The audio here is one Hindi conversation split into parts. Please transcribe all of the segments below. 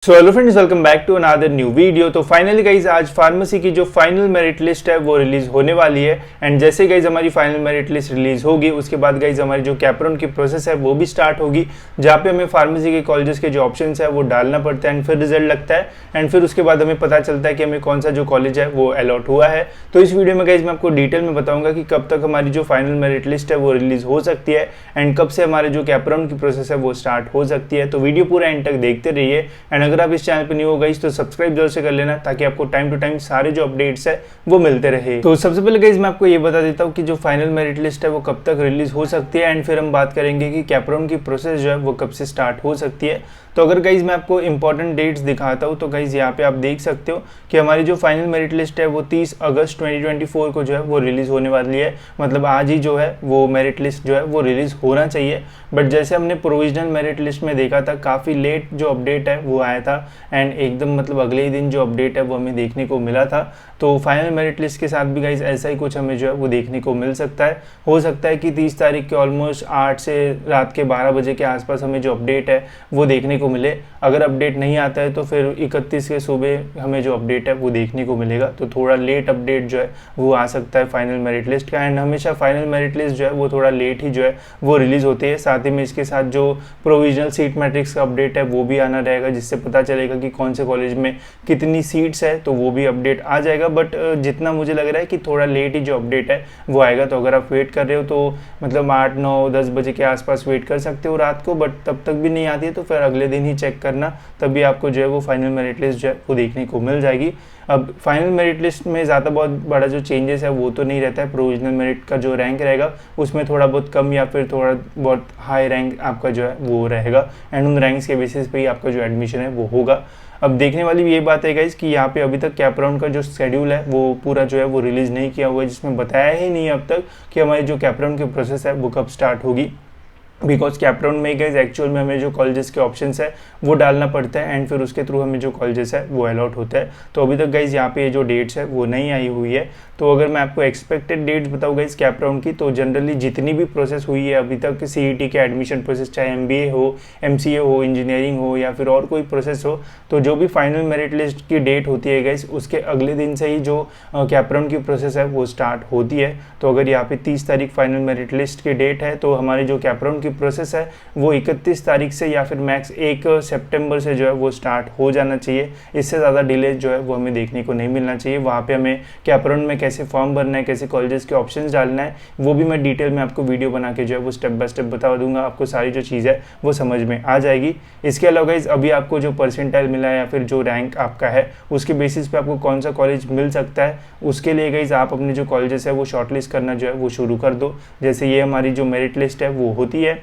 So hello friends, welcome back to another new video. तो फाइनली गाइज आज फार्मेसी की जो फाइनल मेरिट लिस्ट है वो रिलीज होने वाली है। एंड जैसे गाइज हमारी फाइनल मेरिट लिस्ट रिलीज होगी उसके बाद गाइज हमारी जो कैपराउंड की प्रोसेस है वो भी स्टार्ट होगी, जहाँ पे हमें फार्मेसी के कॉलेजेस के जो ऑप्शन है वो डालना पड़ता है एंड फिर रिजल्ट लगता है एंड फिर उसके बाद हमें पता चलता है कि हमें कौन सा जो कॉलेज है वो अलॉट हुआ है। तो इस वीडियो में गाइज मैं आपको डिटेल में बताऊंगा कि कब तक हमारी जो फाइनल मेरिट लिस्ट है वो रिलीज हो सकती है एंड कब से हमारे जो कैपराउंड की प्रोसेस है वो स्टार्ट हो सकती है। तो वीडियो पूरा एंड तक देखते रहिए एंड अगर आप इस चैनल पर न्यू हो गाइस तो सब्सक्राइब जरूर से कर लेना ताकि आपको टाइम टू टाइम सारे जो अपडेट्स है वो मिलते रहे। तो सबसे पहले गाइस मैं आपको ये बता देता हूँ कि जो फाइनल मेरिट लिस्ट है वो कब तक रिलीज हो सकती है एंड फिर हम बात करेंगे कि कैपराउंड की प्रोसेस जो है वो कब से स्टार्ट हो सकती है। तो अगर गाइज मैं आपको इंपॉर्टेंट डेट्स दिखाता हूँ तो गाइज यहाँ पे आप देख सकते हो कि हमारी जो फाइनल मेरिट लिस्ट है वो 30 अगस्त 2024 को जो है वो रिलीज होने वाली है। मतलब आज ही जो है वो मेरिट लिस्ट जो है वो रिलीज होना चाहिए, बट जैसे हमने प्रोविजनल मेरिट लिस्ट में देखा था काफ़ी लेट जो अपडेट है वो आया था एंड एकदम मतलब अगले ही दिन जो अपडेट है वो हमें देखने को मिला था। तो फाइनल मेरिट लिस्ट के साथ भी गाइज ऐसा ही कुछ हमें जो है वो देखने को मिल सकता है। हो सकता है कि 30 तारीख के ऑलमोस्ट 8 से रात के 12 बजे के आसपास हमें जो अपडेट है वो देखने को मिले। अगर अपडेट नहीं आता है तो फिर 31 के सुबह हमें जो अपडेट है वो देखने को मिलेगा। तो थोड़ा लेट अपडेट जो है वो आ सकता है फाइनल मेरिट लिस्ट का एंड हमेशा फाइनल मेरिट लिस्ट जो है वो थोड़ा लेट ही जो है वो रिलीज होती है। साथ ही में इसके साथ जो प्रोविजनल सीट मैट्रिक्स का अपडेट है वो भी आना रहेगा, जिससे पता चलेगा कि कौन से कॉलेज में कितनी सीट्स है, तो वो भी अपडेट आ जाएगा। बट जितना मुझे लग रहा है कि थोड़ा लेट ही जो अपडेट है वो आएगा। तो अगर आप वेट कर रहे हो तो मतलब 8, 9, 10 बजे के आसपास वेट कर सकते हो रात को, बट तब तक भी नहीं आती है तो फिर अगले दिन ही चेक करना, तभी आपको जो है वो फाइनल मेरिट लिस्ट जो है वो देखने को मिल जाएगी। अब फाइनल मेरिट लिस्ट में ज़्यादा बहुत बड़ा जो चेंजेस है वो तो नहीं रहता है। प्रोविजनल मेरिट का जो रैंक रहेगा उसमें थोड़ा बहुत कम या फिर थोड़ा बहुत हाई रैंक आपका जो है वो रहेगा एंड उन रैंक्स के बेसिस पे ही आपका जो एडमिशन है वो होगा। अब देखने वाली ये बात है गाइस कि यहाँ पे अभी तक कैपराउंड का जो शेड्यूल है वो पूरा जो है वो रिलीज़ नहीं किया हुआ है, जिसमें बताया ही नहीं अब तक कि हमारी जो कैपराउंड की प्रोसेस है वो कब स्टार्ट होगी। बिकॉज कैपराउंड में गाइस एक्चुअल में हमें जो कॉलेजेस के ऑप्शंस है वो डालना पड़ता है एंड फिर उसके थ्रू हमें जो कॉलेजेस है वो अलॉट होता है। तो अभी तक गाइस यहाँ पे जो डेट्स है वो नहीं आई हुई है। तो अगर मैं आपको एक्सपेक्टेड डेट्स बताऊँ गाइस कैपराउंड की, तो जनरली जितनी भी प्रोसेस हुई है अभी तक CET के एडमिशन प्रोसेस, चाहे MBA हो, MCA हो, इंजीनियरिंग हो या फिर और कोई प्रोसेस हो, तो जो भी फाइनल मेरिट लिस्ट की डेट होती है गाइस उसके अगले दिन से ही जो कैपराउंड की प्रोसेस है वो स्टार्ट होती है। तो अगर यहाँ पे 30 तारीख फाइनल मेरिट लिस्ट की डेट है तो हमारी जो कैपराउंड की प्रोसेस है वो 31 तारीख से या फिर मैक्स 1 सितंबर से जो है वो स्टार्ट हो जाना चाहिए। इससे ज़्यादा डिले जो है वो हमें देखने को नहीं मिलना चाहिए। वहाँ पे हमें कैपराउंड में कैसे फॉर्म भरना है, कैसे कॉलेजेस के ऑप्शंस डालना है, वो भी मैं डिटेल में आपको वीडियो बना के जो है वो स्टेप बाय स्टेप बता दूंगा। आपको सारी जो चीज़ है वो समझ में आ जाएगी। इसके अलावा अभी आपको जो परसेंटाइल मिला है या फिर जो रैंक आपका है उसके बेसिस पे आपको कौन सा कॉलेज मिल सकता है, उसके लिए गाइज आप अपने जो कॉलेजेस है वो शॉर्टलिस्ट करना जो है वो शुरू कर दो। जैसे ये हमारी जो मेरिट लिस्ट है वो होती है,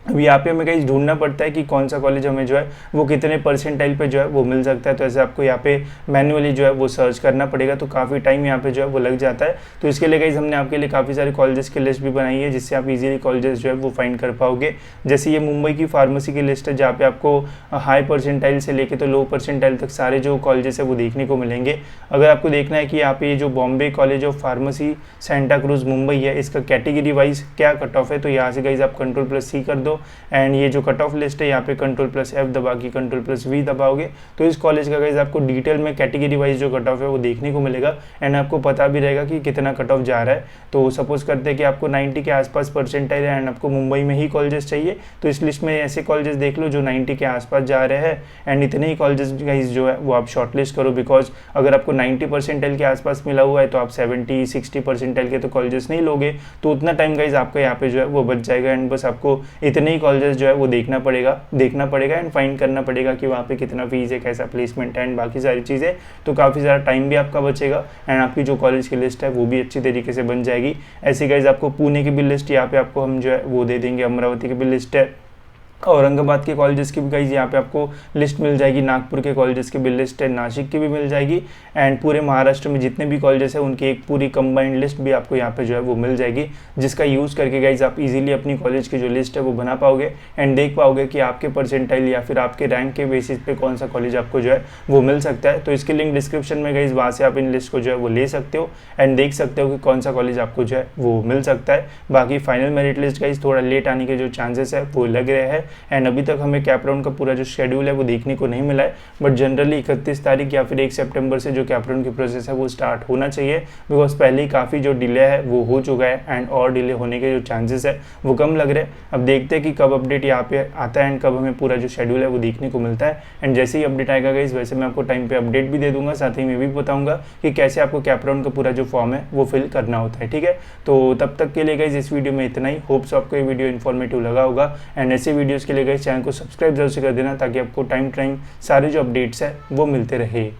अब यहाँ पे हमें कहीं ढूंढना पड़ता है कि कौन सा कॉलेज हमें जो है वो कितने परसेंटाइल पे जो है वो मिल सकता है। तो ऐसे आपको यहाँ पे मैन्युअली जो है वो सर्च करना पड़ेगा, तो काफ़ी टाइम यहाँ पे जो है वो लग जाता है। तो इसके लिए गाइस हमने आपके लिए काफ़ी सारे कॉलेजेस की लिस्ट भी बनाई है जिससे आप इजीली कॉलेजेस जो है वो फाइंड कर पाओगे। जैसे ये मुंबई की फार्मेसी की लिस्ट है जहाँ पे आपको हाई परसेंटाइल से लेके तो लो परसेंटाइल तक सारे जो कॉलेजेस है वो देखने को मिलेंगे। अगर आपको देखना है कि यहाँ पे जो Bombay college of pharmacy Santa cruise Mumbai है इसका कैटेगरी वाइज क्या कट ऑफ है, तो यहाँ से गाइस आप Ctrl+C कर दो एंड ये जो कट ऑफ लिस्ट है यहाँ पे Ctrl+F दबा के Ctrl+V दबाओगे तो इस कॉलेज का गाइस आपको डिटेल में कैटेगरी वाइज जो कट ऑफ है वो देखने को मिलेगा एंड आपको पता भी रहेगा कि कितना कट ऑफ जा रहा है। तो सपोज करते हैं कि आपको 90 के आसपास परसेंटाइल है एंड आपको मुंबई में ही कॉलेजेस चाहिए, तो इस लिस्ट में ऐसे कॉलेजेस देख लो जो 90 के आसपास जा रहे हैं एंड इतने ही कॉलेजेस गाइस जो है वो आप शॉर्टलिस्ट करो। बिकॉज अगर आपको 90 परसेंटाइल के आसपास मिला हुआ है तो आप 70-60 परसेंटाइल के तो कॉलेजेस नहीं लोगे, तो उतना टाइम गाइस आपका यहाँ पे जो है वो बच जाएगा एंड बस आपको इतने ही कॉलेजेस जो है वो देखना पड़ेगा एंड फाइंड करना पड़ेगा कि वहाँ पे कितना फीस है, कैसा प्लेसमेंट है एंड बाकी सारी चीज़ें। तो काफ़ी सारा टाइम भी आपका बचेगा एंड आपकी जो कॉलेज की लिस्ट है वो भी अच्छी तरीके से बन जाएगी। ऐसे गाइस आपको पुणे की भी लिस्ट यहाँ पे आपको हम जो है वो दे देंगे, अमरावती की भी लिस्ट है, औरंगाबाद के कॉलेजेस की भी गाइज यहाँ पे आपको लिस्ट मिल जाएगी, नागपुर के कॉलेजेस की भी लिस्ट है, नासिक की भी मिल जाएगी एंड पूरे महाराष्ट्र में जितने भी कॉलेजेस हैं उनकी एक पूरी कंबाइंड लिस्ट भी आपको यहाँ पे जो है वो मिल जाएगी, जिसका यूज़ करके गाइज आप इजीली अपनी कॉलेज की जो लिस्ट है वो बना पाओगे एंड देख पाओगे कि आपके परसेंटाइल या फिर आपके रैंक के बेसिस पे कौन सा कॉलेज आपको जो है वो मिल सकता है। तो इसकी लिंक डिस्क्रिप्शन में गाइज, वहाँ से आप इन लिस्ट को जो है वो ले सकते हो एंड देख सकते हो कि कौन सा कॉलेज आपको जो है वो मिल सकता है। बाकी फाइनल मेरिट लिस्ट गाइज थोड़ा लेट आने के जो चांसेस है वो लग रहे हैं, एंड अभी तक हमें कैप राउंड का पूरा जो शेड्यूल है वो देखने को नहीं मिला है, बट जनरली 31 तारीख या फिर 1 सितंबर से जो कैप राउंड की प्रोसेस है वो स्टार्ट होना चाहिए, बिकॉज पहले ही काफ़ी जो डिले है वो हो चुका है एंड और डिले होने के जो चांसेस है वो कम लग रहे हैं। अब देखते हैं कि कब अपडेट यहाँ पे आता है एंड कब हमें पूरा जो शेड्यूल है वो देखने को मिलता है। एंड जैसे ही अपडेट आएगा गाइस वैसे मैं आपको टाइम पे अपडेट भी दे दूंगा, साथ ही मैं भी बताऊंगा कि कैसे आपको कैप राउंड का पूरा जो फॉर्म है वो फिल करना होता है। ठीक है, तो तब तक के लिए गाइस इस वीडियो में इतना ही। होप्स आपको ये वीडियो इन्फॉर्मेटिव लगा होगा एंड ऐसे वीडियोस के लिए गाइस चैनल को सब्सक्राइब जरूर से कर देना ताकि आपको टाइम सारे जो अपडेट्स है वो मिलते रहे।